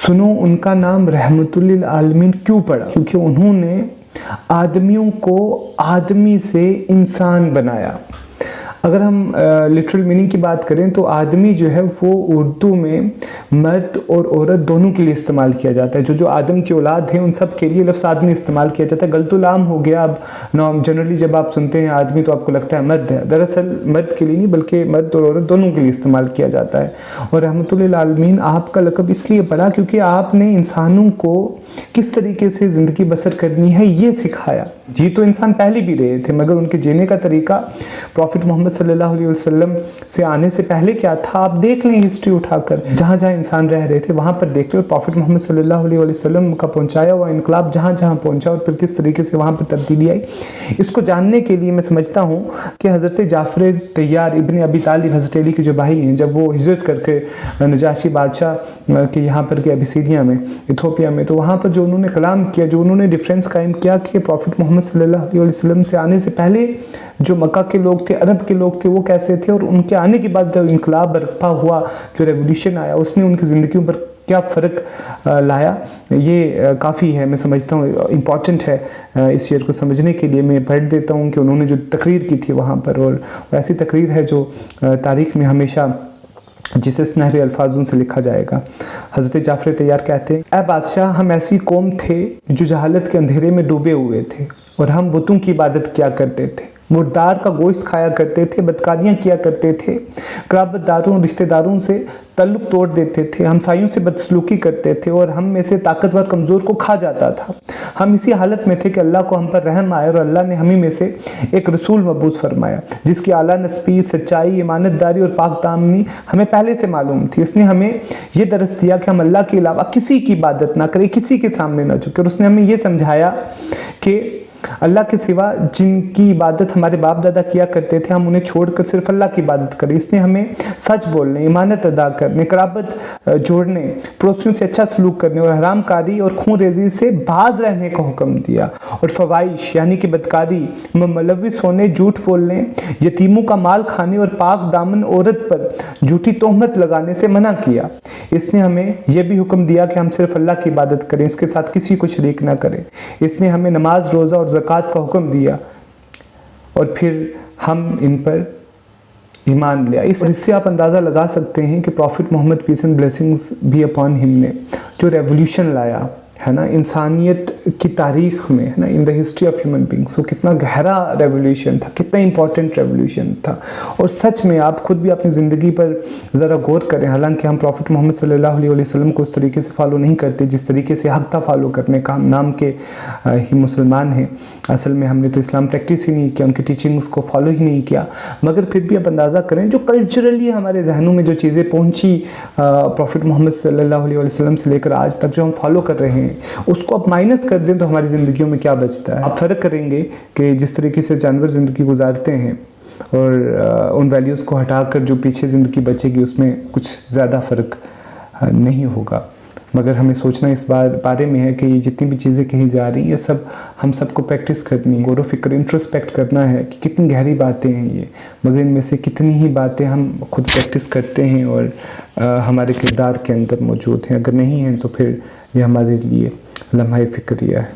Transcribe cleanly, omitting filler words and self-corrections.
सुनो उनका नाम रहमतुल्लिल आलमीन क्यों पड़ा? क्योंकि उन्होंने आदमियों को आदमी से इंसान बनाया। अगर हम लिटरल मीनिंग की बात करें तो आदमी जो है वो उर्दू में मर्द और औरत दोनों के लिए इस्तेमाल किया जाता है। जो आदम की औलाद है उन सब के लिए लफ्ज़ आदमी इस्तेमाल किया जाता है। गलतुल आम हो गया। अब नॉर्म जनरली जब आप सुनते हैं आदमी तो आपको लगता है मर्द है, दरअसल मर्द के लिए नहीं बल्कि मर्द और औरत दोनों के लिए इस्तेमाल किया जाता है। और रहमतुल्लिल आलमीन आपका लक़ब इसलिए पड़ा क्योंकि आपने इंसानों को किस तरीके से ज़िंदगी बसर करनी है ये सिखाया। जी तो इंसान पहले भी रहे थे मगर उनके जीने का तरीका प्रॉफिट मोहम्मद सल्लल्लाहु अलैहि वसल्लम से आने से पहले क्या था आप देख लें हिस्ट्री उठाकर। जहाँ जहाँ इंसान रह रहे थे वहाँ पर देख लें। प्रॉफिट मोहम्मद सल्लल्लाहु अलैहि वसल्लम का पहुँचाया हुआ इनकलाब जहाँ जहाँ पहुँचा और फिर किस तरीके से वहाँ पर तब्दीली आई, इसको जानने के लिए मैं समझता हूँ कि हज़रत जाफ़र तैयार इब्न अबी तालिब हज़रत अली के जो भाई हैं, जब वो हिजरत करके नजाशी बादशाह के यहाँ पर के अबिसीनिया में इथोपिया में, तो वहाँ पर जो उन्होंने कलाम किया, जो उन्होंने डिफरेंस कायम किया कि प्रॉफिट मोहम्मद सल्लल्लाहु अलैहि वसल्लम से आने से पहले जो मक्का के लोग थे, अरब के लोग थे, वो कैसे थे और उनके आने के बाद जब इनकलाब बर्पा हुआ, जो रेवोल्यूशन आया, उसने उनकी ज़िंदगियों पर क्या फ़र्क लाया, ये काफ़ी है मैं समझता हूँ इम्पॉर्टेंट है। इस शेर को समझने के लिए मैं पढ़ देता हूँ कि उन्होंने जो तकरीर की थी वहाँ पर, और ऐसी तकरीर है जो तारीख़ में हमेशा जिसे सुनहरे अल्फाजों से लिखा जाएगा। हज़रत जाफ़र तैयार कहते हैं, ऐ बादशाह, हम ऐसी कौम थे जो जहालत के अंधेरे में डूबे हुए थे और हम बुतों की इबादत किया करते थे, मुर्दार का गोश्त खाया करते थे, बदकारियाँ किया करते थे, क़राबतदारों रिश्तेदारों से तल्लुक़ तोड़ देते थे, हमसायों से बदसलूकी करते थे और हम में से ताकतवर कमज़ोर को खा जाता था। हम इसी हालत में थे कि अल्लाह को हम पर रहम आया और अल्लाह ने हम ही में से एक रसूल मबूस फरमाया जिसकी आला नस्बी, सच्चाई, ईमानतदारी और पाक दामनी हमें पहले से मालूम थी। इसने हमें ये दरस दिया कि हम अल्लाह के अलावा किसी की इबादत ना करें, किसी के सामने ना झुकें, और उसने हमें ये समझाया कि अल्लाह के सिवा जिनकी इबादत हमारे बाप दादा किया करते थे हम उन्हें छोड़कर सिर्फ अल्लाह की इबादत करें। इसने हमें सच बोलने, ईमानत अदा करने, क़राबत जोड़ने, पड़ोसियों से अच्छा सलूक करने और हराम कारी और खून रेजी से बाज रहने का हुक्म दिया, और फवाइश यानी कि बदकारी में मुलव्विस होने, झूठ बोलने, यतीमों का माल खाने और पाक दामन औरत पर झूठी तोहमत लगाने से मना किया। इसने हमें यह भी हुक्म दिया कि हम सिर्फ अल्लाह की इबादत करें, इसके साथ किसी को शरीक ना करें। इसने हमें नमाज, रोज़ा और ज़कात का हुक्म दिया और फिर हम इन पर ईमान लिया। इससे आप अंदाज़ा लगा सकते हैं कि prophet Muhammad peace and blessings be upon him ने जो रेवोल्यूशन लाया है ना इंसानियत की तारीख़ में, है ना, in the history of human beings, वो कितना गहरा रेवोल्यूशन था, कितना इंपॉर्टेंट रेवोल्यूशन था। और सच में आप खुद भी अपनी ज़िंदगी पर ज़रा गौर करें। हालांकि हम प्रॉफिट मोहम्मद सल्लल्लाहु अलैहि वसल्लम को उस तरीके से फॉलो नहीं करते जिस तरीके से हक था फॉलो करने का, हम नाम के ही मुसलमान हैं, असल में हमने तो इस्लाम प्रैक्टिस ही नहीं किया, उनकी टीचिंग्स को फॉलो ही नहीं किया। मगर फिर भी आप अंदाज़ा करें जो कल्चरली हमारे जहनों में जो चीज़ें पहुँची प्रॉफिट मोहम्मद सल्लल्लाहु अलैहि वसल्लम से लेकर आज तक जो हम फॉलो कर रहे हैं, उसको आप माइनस कर दें तो हमारी ज़िंदगियों में क्या बचता है। आप फ़र्क करेंगे कि जिस तरीके से जानवर ज़िंदगी गुजारते हैं और उन वैल्यूज़ को हटाकर जो पीछे ज़िंदगी बचेगी उसमें कुछ ज़्यादा फ़र्क नहीं होगा। मगर हमें सोचना इस बारे में है कि ये जितनी भी चीज़ें कही जा रही हैं ये सब हम सबको प्रैक्टिस करनी है, गौर व फिक्र, इंट्रोस्पेक्ट करना है कि कितनी गहरी बातें हैं ये, मगर इनमें से कितनी ही बातें हम खुद प्रैक्टिस करते हैं और हमारे किरदार के अंदर मौजूद हैं। अगर नहीं हैं तो फिर ये हमारे लिए लम्हा फ़िक्रिया है।